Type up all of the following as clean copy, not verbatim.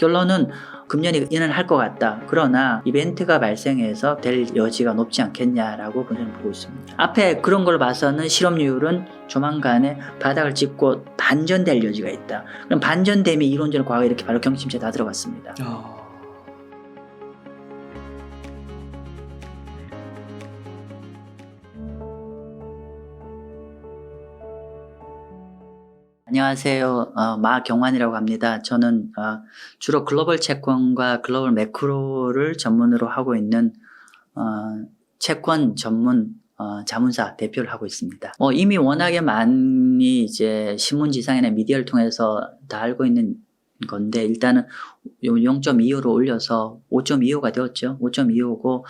결론은 금년이 인하할 것 같다. 그러나 이벤트가 발생해서 될 여지가 높지 않겠냐라고 저는 보고 있습니다. 앞에 그런 걸 봐서는 실업률은 조만간에 바닥을 짚고 반전될 여지가 있다. 그럼 반전됨이 이론적으로 과거에 이렇게 바로 경기침체 다 들어갔습니다. 안녕하세요. 마경환이라고 합니다. 저는 주로 글로벌 채권과 글로벌 매크로를 전문으로 하고 있는 채권 전문 자문사 대표를 하고 있습니다. 이미 워낙에 많이 이제 신문지상이나 미디어를 통해서 다 알고 있는 건데, 일단은 0.25로 올려서 5.25가 되었죠. 5.25고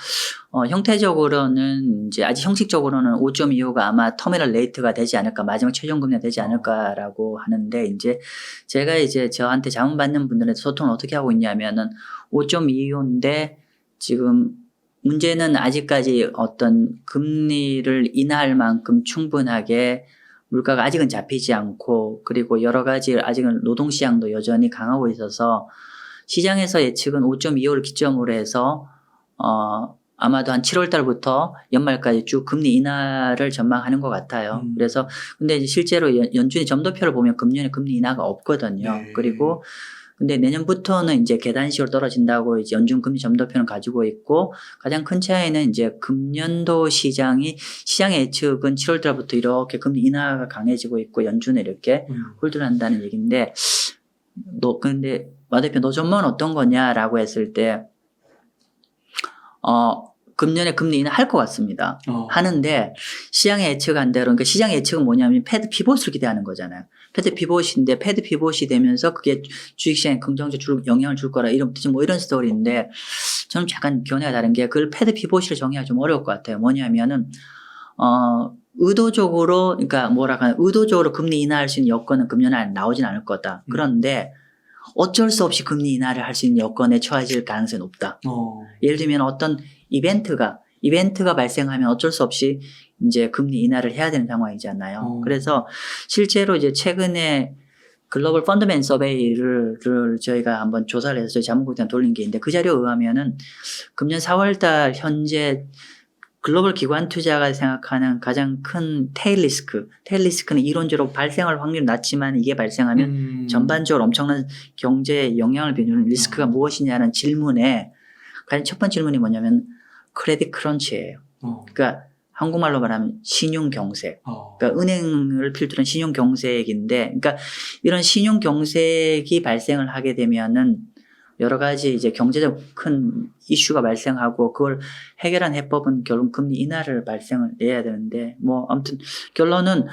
형태적으로는 이제 아직 형식적으로는 5.25가 아마 터미널 레이트가 되지 않을까, 마지막 최종 금리가 되지 않을까라고 하는데, 이제 제가 이제 저한테 자문 받는 분들한테 소통을 어떻게 하고 있냐면은 5.25인데 지금 문제는 아직까지 어떤 금리를 인하할 만큼 충분하게 물가가 아직은 잡히지 않고, 그리고 여러 가지 아직은 노동시장도 여전히 강하고 있어서 시장에서 예측은 5.25를 기점으로 해서 아마도 한 7월 달부터 연말까지 쭉 금리 인하를 전망하는 것 같아요. 그래서 근데 이제 실제로 연준이 점도표를 보면 금년에 금리 인하가 없거든요. 네. 그리고 근데 내년부터는 이제 계단식으로 떨어진다고 이제 연준 금리 점도표는 가지고 있고, 가장 큰 차이는 이제 금년도 시장의 예측은 7월 달부터 이렇게 금리 인하가 강해지고 있고 연준에 이렇게 홀드를 한다는 얘기인데, 근데 마 대표 너 전망은 어떤 거냐라고 했을 때 금년에 금리 인하 할 것 같습니다. 하는데 시장의 예측한 대로, 그러니까 시장의 예측은 뭐냐면 패드 피봇을 기대하는 거잖아요. 패드 피봇인데 패드 피봇이 되면서 그게 주식시장에 긍정적 영향을 줄 거라 이런 스토리인데, 저는 약간 견해가 다른 게 그걸 패드 피봇을 정의하기 좀 어려울 것 같아요. 뭐냐면은 의도적으로, 그러니까 의도적으로 금리 인하할 수 있는 여건은 금년에 나오진 않을 거다. 그런데 어쩔 수 없이 금리 인하를 할 수 있는 여건에 처해질 가능성이 높다. 예를 들면 어떤 이벤트가 발생하면 어쩔 수 없이 이제 금리 인하를 해야 되는 상황이잖아요. 그래서 실제로 이제 최근에 글로벌 펀드맨 서베이를 저희가 한번 조사를 해서 저희 자문국한테 돌린 게 있는데, 그 자료에 의하면은 금년 4월달 현재 글로벌 기관 투자가 생각하는 가장 큰 테일 리스크는 이론적으로 발생할 확률이 낮지만 이게 발생하면 전반적으로 엄청난 경제에 영향을 미치는 리스크가 무엇이냐는 질문에 가장 첫 번째 질문이 뭐냐면 크레딧 크런치예요. 그러니까 한국말로 말하면 신용경색. 그러니까 은행을 필두로 한 신용경색인데, 그러니까 이런 신용경색이 발생을 하게 되면은 여러 가지 이제 경제적 큰 이슈가 발생하고, 그걸 해결한 해법은 결국 금리 인하를 발생을 해야 되는데, 아무튼 결론은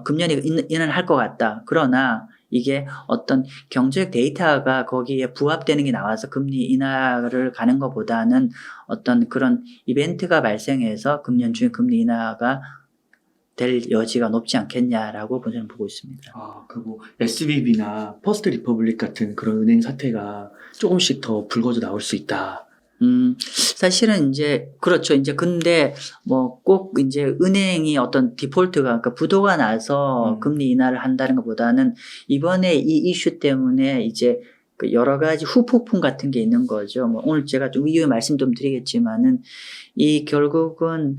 금년이 인하를 할 것 같다. 그러나 이게 어떤 경제적 데이터가 거기에 부합되는 게 나와서 금리 인하를 가는 것보다는 어떤 그런 이벤트가 발생해서 금년 중에 금리 인하가 될 여지가 높지 않겠냐라고 저는 보고 있습니다. 그리고 SVB나 퍼스트 리퍼블릭 같은 그런 은행 사태가 조금씩 더 불거져 나올 수 있다. 사실은 이제 그렇죠. 이제 근데 꼭 이제 은행이 어떤 디폴트가, 그러니까 부도가 나서 금리 인하를 한다는 것보다는 이번에 이 이슈 때문에 이제 그 여러 가지 후폭풍 같은 게 있는 거죠. 오늘 제가 좀 이후에 말씀 좀 드리겠지만은, 이 결국은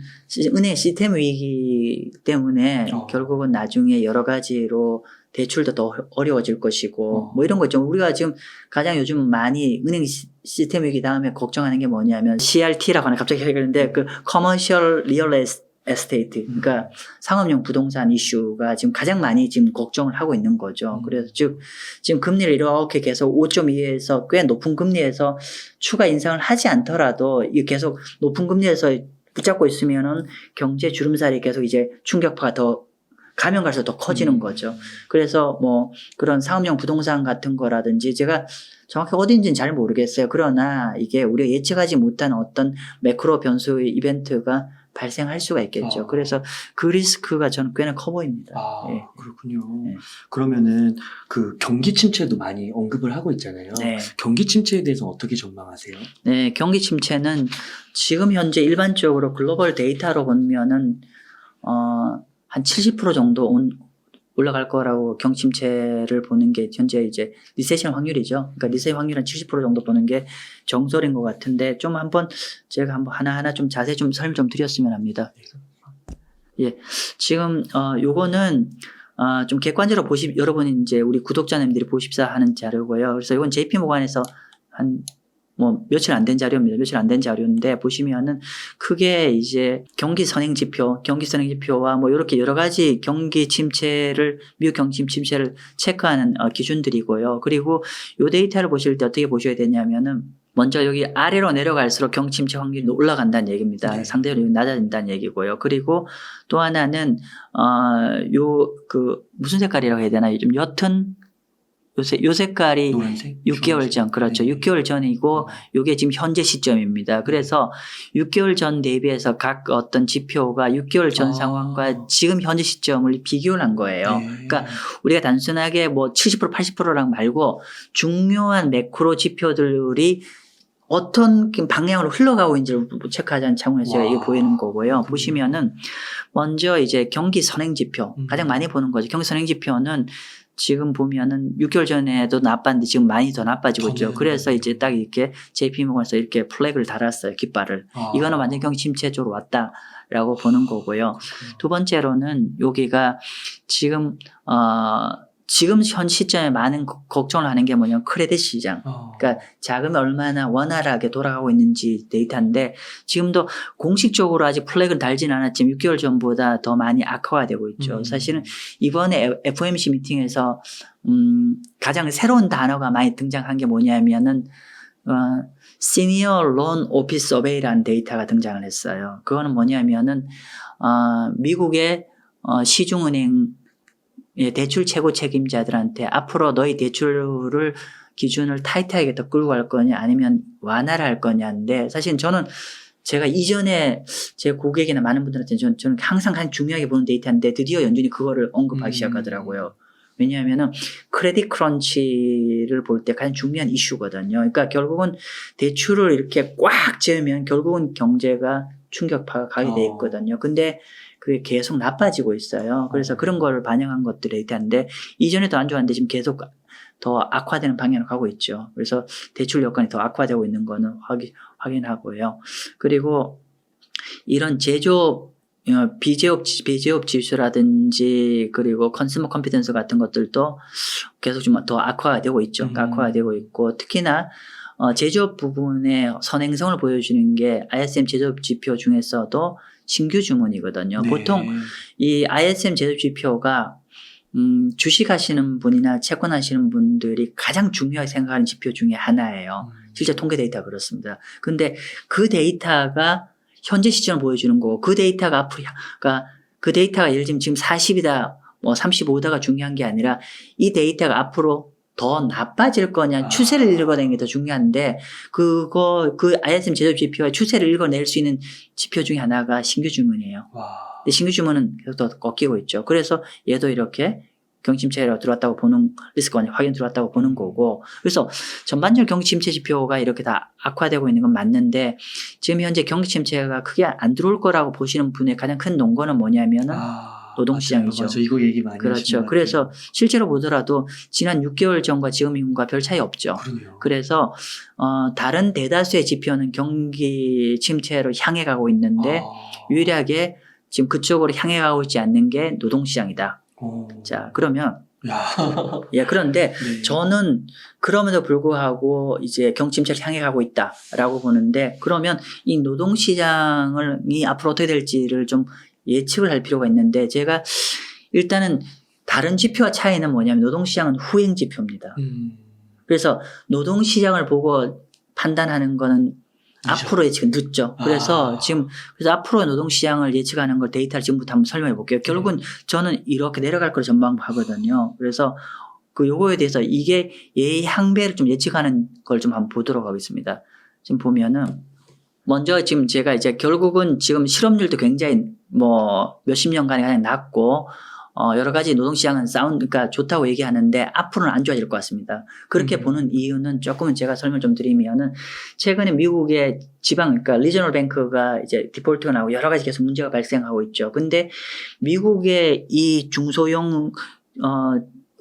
은행 시스템 위기 때문에 결국은 나중에 여러 가지로 대출도 더 어려워질 것이고, 이런 거 있죠. 우리가 지금 가장 요즘 많이 은행 시스템 위기 다음에 걱정하는 게 뭐냐면 CRT라고 하는, 갑자기 얘기하는데 그 Commercial Real Estate, 그러니까 상업용 부동산 이슈가 지금 가장 많이 지금 걱정을 하고 있는 거죠. 그래서 지금 금리를 이렇게 계속 5.2에서 꽤 높은 금리에서 추가 인상을 하지 않더라도 이 계속 높은 금리에서 붙잡고 있으면은 경제 주름살이 계속 이제 충격파가 더 가면 갈수록 더 커지는 거죠. 그래서 그런 상업용 부동산 같은 거라든지, 제가 정확히 어딘지는 잘 모르겠어요. 그러나 이게 우리가 예측하지 못한 어떤 매크로 변수의 이벤트가 발생할 수가 있겠죠. 그래서 그 리스크가 저는 꽤나 커 보입니다. 예. 그렇군요. 네. 그러면은 그 경기 침체도 많이 언급을 하고 있잖아요. 네. 경기 침체에 대해서 어떻게 전망하세요? 네, 경기 침체는 지금 현재 일반적으로 글로벌 데이터로 보면은 한 70% 정도 올라갈 거라고 경침체를 보는 게 현재 이제 리세션 확률이죠. 그러니까 리세션 확률 한 70% 정도 보는 게 정설인 것 같은데 좀 한번 제가 한번 하나하나 좀 자세히 좀 설명 좀 드렸으면 합니다. 예. 지금, 요거는, 좀 객관적으로 여러분이 이제 우리 구독자님들이 보십사 하는 자료고요. 그래서 이건 JP 모간에서 며칠 안 된 자료입니다. 며칠 안 된 자료인데 보시면은 크게 이제 경기 선행 지표와 이렇게 여러 가지 경기 침체를, 미국 경기 침체를 체크하는 기준들이고요. 그리고 요 데이터를 보실 때 어떻게 보셔야 되냐면은 먼저 여기 아래로 내려갈수록 경기 침체 확률이 올라간다는 얘기입니다. 네. 상대적으로 낮아진다는 얘기고요. 그리고 또 하나는 무슨 색깔이라고 해야 되나? 좀 옅은 요 색깔이 노란색? 6개월 전, 그렇죠. 네. 6개월 전이고, 요게 지금 현재 시점입니다. 그래서 6개월 전 대비해서 각 어떤 지표가 6개월 전 상황과 지금 현재 시점을 비교를 한 거예요. 네. 그러니까 우리가 단순하게 70%, 80%랑 말고 중요한 매크로 지표들이 어떤 방향으로 흘러가고 있는지를 체크하자는 차원에서 제가 이게 보이는 거고요. 보시면은 먼저 이제 경기 선행 지표, 가장 많이 보는 거죠. 경기 선행 지표는 지금 보면은 6개월 전에도 나빴는데 지금 많이 더 나빠지고 있죠. 그래서 이제 딱 이렇게 JP모건에서 이렇게 플래그를 달았어요. 깃발을. 이거는 완전 경기 침체 쪽으로 왔다라고 보는 거고요. 두 번째로는 여기가 지금 현 시점에 많은 걱정을 하는 게 뭐냐면 크레딧 시장. 그러니까 자금이 얼마나 원활하게 돌아가고 있는지 데이터인데 지금도 공식적으로 아직 플래그를 달지는 않았지만 6개월 전보다 더 많이 악화가 되고 있죠. 사실은 이번에 FOMC 미팅에서 가장 새로운 단어가 많이 등장한 게 뭐냐면은 Senior Loan Office Survey라는 데이터가 등장을 했어요. 그거는 뭐냐면은 미국의 시중은행 대출 최고 책임자들한테 앞으로 너희 대출을 기준을 타이트하게 더 끌고 갈 거냐 아니면 완화를 할 거냐인데 사실 저는 제가 이전에 제 고객이나 많은 분들한테 저는 항상 가장 중요하게 보는 데이터인데 드디어 연준이 그거를 언급하기 시작하더라고요. 왜냐하면은 크레딧 크런치를 볼 때 가장 중요한 이슈거든요. 그러니까 결국은 대출을 이렇게 꽉 채우면 결국은 경제가 충격파가 가게 돼 있거든요. 근데 그게 계속 나빠지고 있어요. 그래서 그런 거를 반영한 것들이 데이터인데 이전에도 안 좋았는데 지금 계속 더 악화되는 방향으로 가고 있죠. 그래서 대출 여건이 더 악화되고 있는 거는 확인하고요. 그리고 이런 제조업, 비제업 지수라든지 그리고 컨슈머 컴피던스 같은 것들도 계속 좀 더 악화가 되고 있죠. 악화가 되고 있고 특히나 제조업 부분의 선행성을 보여주는 게 ISM 제조업 지표 중에서도 신규 주문이거든요. 네. 보통 이 ISM 제조업 지표가 주식하시는 분이나 채권하시는 분들이 가장 중요하게 생각하는 지표 중에 하나예요. 실제 통계 데이터가 그렇습니다. 근데 그 데이터가 현재 시점을 보여주는 거고 그 데이터가 앞으로 그 데이터가 예를 들면 지금 40이다 35다가 중요한 게 아니라 이 데이터가 앞으로 더 나빠질 거냐 추세를 읽어내는 게 더 중요한데 그 ISM 제조업 지표와 추세를 읽어낼 수 있는 지표 중에 하나가 신규 주문이에요. 근데 신규 주문은 계속 더 꺾이고 있죠. 그래서 얘도 이렇게 경침체로 들어왔다고 보는 리스크가 확인 들어왔다고 보는 거고 그래서 전반적으로 경기침체 지표가 이렇게 다 악화되고 있는 건 맞는데 지금 현재 경기침체가 크게 안 들어올 거라고 보시는 분의 가장 큰 논거는 뭐냐면은 노동시장이죠. 맞아. 이거 얘기 많이 그렇죠. 그래서 실제로 보더라도 지난 6개월 전과 지금과 별 차이 없죠. 그러네요. 그래서 다른 대다수의 지표는 경기 침체로 향해 가고 있는데 유일하게 지금 그쪽으로 향해 가고 있지 않는 게 노동시장이다. 자, 그러면 그런데 네. 저는 그럼에도 불구하고 이제 경침체를 향해 가고 있다라고 보는데 그러면 이 노동시장이 앞으로 어떻게 될지를 좀 예측을 할 필요가 있는데 제가 일단은 다른 지표와 차이는 뭐냐면 노동시장은 후행 지표입니다. 그래서 노동시장을 보고 판단하는 거는 앞으로 예측은 늦죠. 그래서 그래서 앞으로 노동시장을 예측하는 걸 데이터를 지금부터 한번 설명해 볼게요. 결국은 저는 이렇게 내려갈 걸 전망하거든요. 그래서 요거에 대해서 이게 향배를 좀 예측하는 걸 좀 한번 보도록 하겠습니다. 지금 보면은 먼저 지금 제가 이제 결국은 지금 실업률도 굉장히 몇십 년간에 가장 낮고 여러 가지 노동시장은 그러니까 좋다고 얘기하는데 앞으로는 안 좋아질 것 같습니다. 그렇게 보는 이유는 조금은 제가 설명 좀 드리면은 최근에 미국의 그러니까 리저널 뱅크가 이제 디폴트가 나오고 여러 가지 계속 문제가 발생하고 있죠. 근데 미국의 이 중소형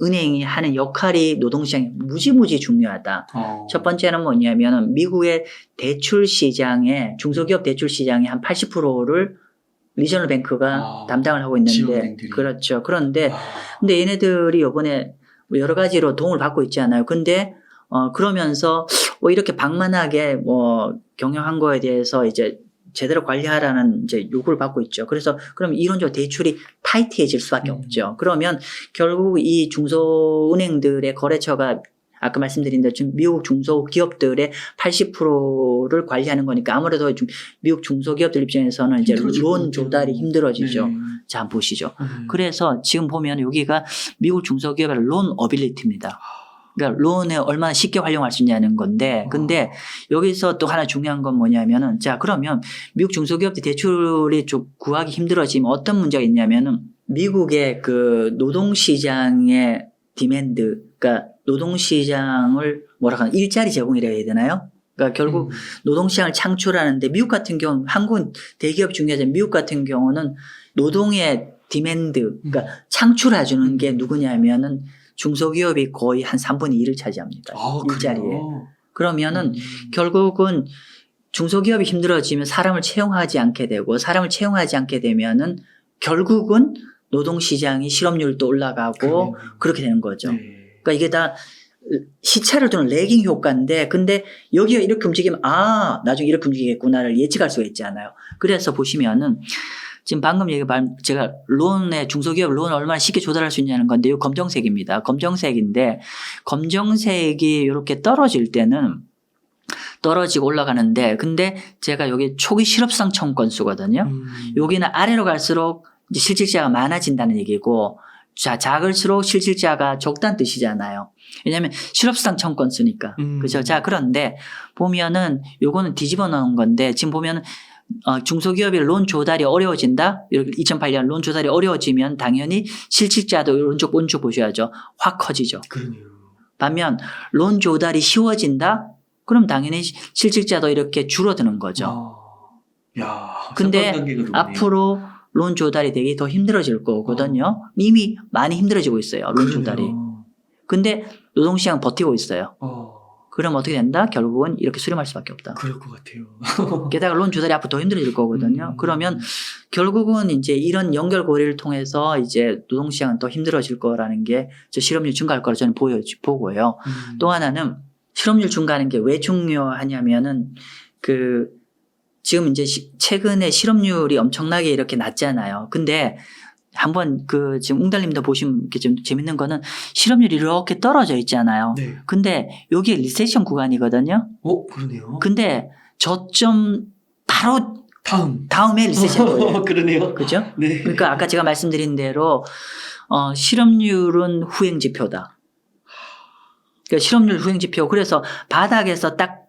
은행이 하는 역할이 노동시장에 무지무지 중요하다. 첫 번째는 뭐냐면 미국의 대출 시장에 중소기업 대출 시장의 한 80%를 리저널 뱅크가 담당을 하고 있는데 지역은행들이. 그렇죠. 그런데 근데 얘네들이 이번에 여러 가지로 도움을 받고 있지 않아요. 근데 그러면서 이렇게 방만하게 경영한 거에 대해서 이제 제대로 관리하라는 이제 요구를 받고 있죠. 그래서 그럼 이론적으로 대출이 타이트해질 수밖에 없죠. 그러면 결국 이 중소은행들의 거래처가 아까 말씀드린 대로 미국 중소기업들의 80%를 관리하는 거니까 아무래도 미국 중소기업들 입장에서는 이제 론 조달이 힘들어지죠. 네. 자, 한번 보시죠. 그래서 지금 보면 여기가 미국 중소기업의 론 어빌리티입니다. 그러니까 론에 얼마나 쉽게 활용할 수 있냐는 건데, 근데 여기서 또 하나 중요한 건 뭐냐면은, 자, 그러면 미국 중소기업들 대출이 좀 구하기 힘들어지면 어떤 문제가 있냐면은, 미국의 그 노동시장의 디맨드, 그러니까 노동시장을 뭐라고 하나, 일자리 제공이라 해야 되나요? 그러니까 결국 노동시장을 창출하는데, 미국 같은 경우는, 한국은 대기업이 중요하지만 미국 같은 경우는 노동의 디맨드, 그러니까 창출해주는 게 누구냐면은, 중소기업이 거의 한 3분의 1을 차지합니다. 일자리에. 그래요? 그러면은 결국은 중소기업이 힘들어지면 사람을 채용하지 않게 되고 사람을 채용하지 않게 되면은 결국은 노동시장이 실업률도 올라가고 그렇게 되는 거죠. 네. 그러니까 이게 다 시차를 두는 레깅 효과인데 근데 여기가 이렇게 움직이면 나중에 이렇게 움직이겠구나를 예측할 수가 있지 않아요. 그래서 보시면은 지금 방금 제가 론의 중소기업 론을 얼마나 쉽게 조달할 수 있냐는 건데 이 검정색입니다. 검정색인데 검정색이 이렇게 떨어질 때는 떨어지고 올라가는데 근데 제가 여기 초기 실업상 청건수거든요. 여기는 아래로 갈수록 이제 실질자가 많아진다는 얘기고 자, 작을수록 실질자가 적다는 뜻이잖아요. 왜냐하면 실업상 청건수니까. 그죠? 자, 그런데 보면은 요거는 뒤집어 놓은 건데 지금 보면은 중소기업이 론 조달이 어려워진다. 2008년 론 조달이 어려워지면 당연히 실질자도 오른쪽 보셔야죠. 확 커지죠. 그러네요. 반면 론 조달이 쉬워진다. 그럼 당연히 실질자도 이렇게 줄어드는 거죠. 근데 앞으로 론 조달이 되게 더 힘들어질 거거든요. 이미 많이 힘들어지고 있어요. 론 조달이. 근데 노동시장 버티고 있어요. 그럼 어떻게 된다? 결국은 이렇게 수렴할 수밖에 없다. 그럴 것 같아요. 게다가 론 조달이 앞으로 더 힘들어질 거거든요. 그러면 결국은 이제 이런 연결고리를 통해서 이제 노동시장은 더 힘들어질 거라는 게 실업률 증가할 거라 저는 보고요. 또 하나는 실업률 증가하는 게 왜 중요하냐면은 지금 이제 최근에 실업률이 엄청나게 이렇게 낮잖아요. 근데 한번 지금 웅달님도 보시면 이렇게 좀 재밌는 거는 실업률이 이렇게 떨어져 있잖아요. 네. 근데 여기에 리세션 구간이거든요. 그러네요. 근데 저점 바로 다음에 리세션. 그러네요. 그죠? 네. 그러니까 아까 제가 말씀드린 대로 실업률은 후행 지표다. 그러니까 실업률 후행 지표. 그래서 바닥에서 딱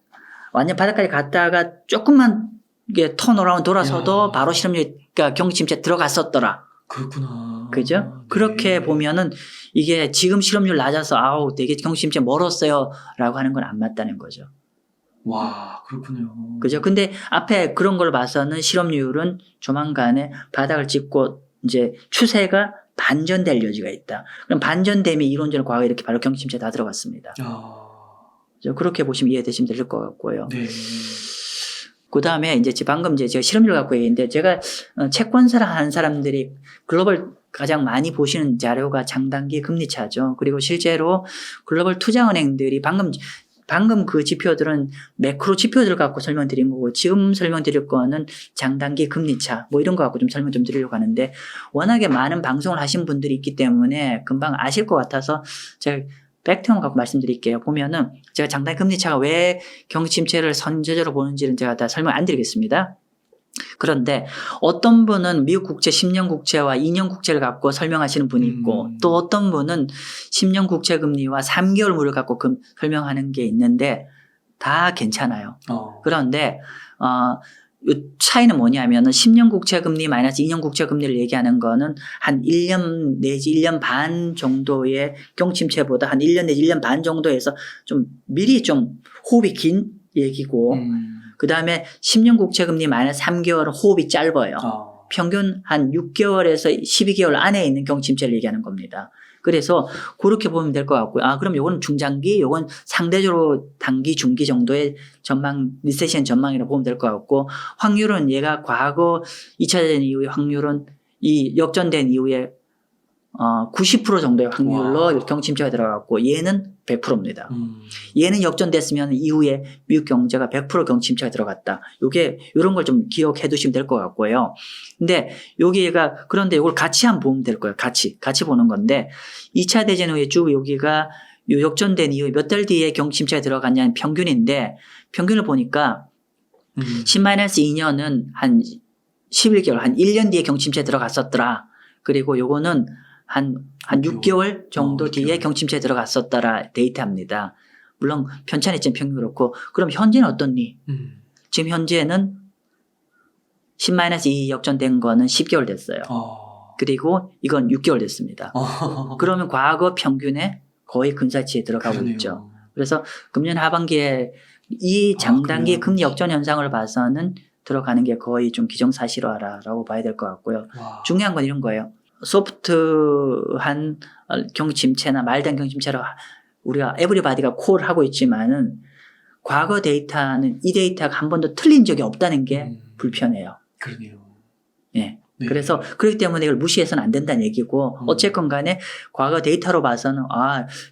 완전 바닥까지 갔다가 조금만 이게 턴어라운드 돌아서도 바로 실업률, 그러니까 경기 침체 들어갔었더라. 그렇구나. 그죠? 네. 그렇게 보면은 이게 지금 실업률 낮아서 되게 경기 침체 멀었어요 라고 하는 건 안 맞다는 거죠. 와, 그렇군요. 그죠? 근데 앞에 그런 걸 봐서는 실업률은 조만간에 바닥을 찍고 이제 추세가 반전될 여지가 있다. 그럼 반전되면 이론적으로 과거에 이렇게 바로 경기 침체 다 들어갔습니다. 그렇게 보시면 이해되시면 될 것 같고요. 네. 그 다음에 이제 방금 제가 실업률 갖고 얘기했는데 제가 채권사를 하는 사람들이 글로벌 가장 많이 보시는 자료가 장단기 금리차죠. 그리고 실제로 글로벌 투자은행들이 방금 그 지표들은 매크로 지표들 갖고 설명드린 거고 지금 설명드릴 거는 장단기 금리차 이런 거 갖고 좀 설명 좀 드리려고 하는데 워낙에 많은 방송을 하신 분들이 있기 때문에 금방 아실 것 같아서 제가 팩트만 갖고 말씀드릴게요. 보면은 제가 장단기 금리차가 왜 경기 침체를 선제적으로 보는지는 제가 다 설명 안 드리겠습니다. 그런데 어떤 분은 미국 국채 10년 국채와 2년 국채를 갖고 설명하시는 분이 있고 또 어떤 분은 10년 국채 금리와 3개월 물을 갖고 설명하는 게 있는데 다 괜찮아요. 그런데 이 차이는 뭐냐면은 10년 국채 금리 마이너스 2년 국채 금리를 얘기하는 거는 한 1년 내지 1년 반 정도의 경침체보다 한 1년 내지 1년 반 정도에서 좀 미리 좀 호흡이 긴 얘기고 그 다음에 10년 국채 금리 마이너스 3개월은 호흡이 짧아요. 평균 한 6개월에서 12개월 안에 있는 경침체를 얘기하는 겁니다. 그래서 그렇게 보면 될 것 같고요. 그럼 요건 중장기, 요건 상대적으로 단기, 중기 정도의 전망, 리세션 전망이라고 보면 될 것 같고, 확률은 얘가 과거 2차 대전 이후의 확률은 이 역전된 이후에 90% 정도의 확률로 와. 경침체가 들어갔고, 얘는 100%입니다. 얘는 역전됐으면 이후에 미국 경제가 100% 경침체가 들어갔다. 요런 걸 좀 기억해 두시면 될 것 같고요. 근데 여기가, 그런데 이걸 같이 한번 보면 될 거예요. 같이 보는 건데, 2차 대전 후에 쭉 여기가 요 역전된 이후에 몇 달 뒤에 경침체가 들어갔냐는 평균인데, 평균을 보니까 10-2년은 한 11개월, 한 1년 뒤에 경침체에 들어갔었더라. 그리고 요거는 한 6개월 정도 뒤에 6개월. 경침체에 들어갔었더라 데이터입니다. 물론 편차는 평균 그렇고, 그럼 현재는 어떻니? 지금 현재는 10-2 역전된 거는 10개월 됐어요. 그리고 이건 6개월 됐습니다. 그러면 과거 평균에 거의 근사치에 들어가고 그러네요. 있죠. 그래서 금년 하반기에 이 장단기 금리 역전 현상을 봐서는 들어가는 게 거의 좀 기정사실화라고 봐야 될 것 같고요. 와. 중요한 건 이런 거예요. 소프트한 경침체나 말단 경침체로 우리가 에브리바디가 콜 하고 있지만은, 과거 데이터는 이 데이터가 한 번도 틀린 적이 없다는 게 불편해요. 그러네요. 예. 네. 그래서 그렇기 때문에 이걸 무시해서는 안 된다는 얘기고, 어쨌건 간에 과거 데이터로 봐서는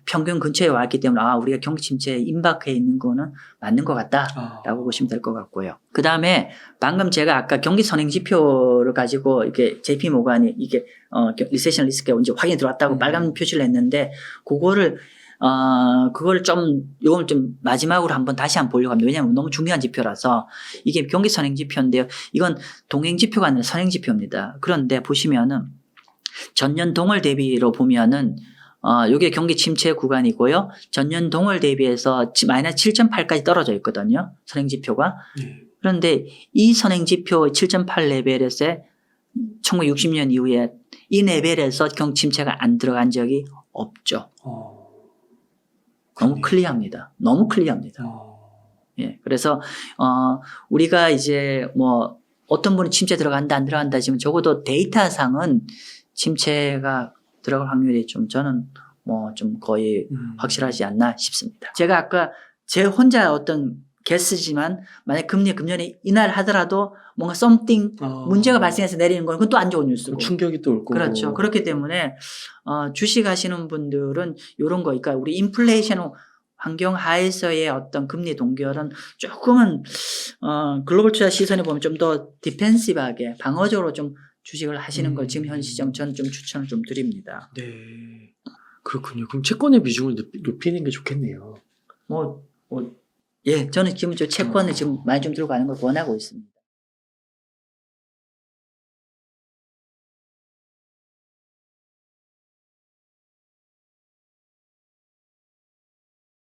평균 근처에 왔기 때문에 우리가 경침체에 임박해 있는 거는 맞는 것 같다라고 보시면 될 것 같고요. 그 다음에 방금 제가 아까 경기 선행 지표를 가지고 이렇게 JP 모간이 이게 리세션 리스크가 이제 확인이 들어왔다고 빨간 표시를 했는데, 그거를 요걸 좀 마지막으로 다시 한번 보려고 합니다. 왜냐하면 너무 중요한 지표라서. 이게 경기 선행 지표인데요. 이건 동행 지표가 아니라 선행 지표입니다. 그런데 보시면은 전년 동월 대비로 보면은 요게 경기 침체 구간이고요. 전년 동월 대비해서 마이너스 7.8까지 떨어져 있거든요. 선행 지표가. 그런데 이 선행 지표 7.8 레벨에서 1960년 이후에 이 레벨에서 경침체가 안 들어간 적이 없죠. 너무 클리어합니다. 너무 클리어합니다. 예. 그래서, 우리가 이제 어떤 분이 침체 들어간다, 안 들어간다 지금 적어도 데이터상은 침체가 들어갈 확률이 저는 좀 거의 확실하지 않나 싶습니다. 제가 아까 제 혼자 어떤 게스지만, 만약 금년에 인하하더라도 뭔가 something 문제가 발생해서 내리는 건 그건 또 안 좋은 뉴스고. 충격이 또 올 거고. 그렇죠. 그렇기 때문에 주식 하시는 분들은 이런 거, 그러니까 우리 인플레이션 환경 하에서의 어떤 금리 동결은 조금은 글로벌 투자 시선에 보면 좀 더 디펜시브하게 방어적으로 좀 주식을 하시는 걸 지금 현 시점 저는 좀 추천을 좀 드립니다. 네. 그렇군요. 그럼 채권의 비중을 높이는 게 좋겠네요. 예, 저는 지금 채권을 지금 많이 좀 들고 가는 걸 권하고 있습니다.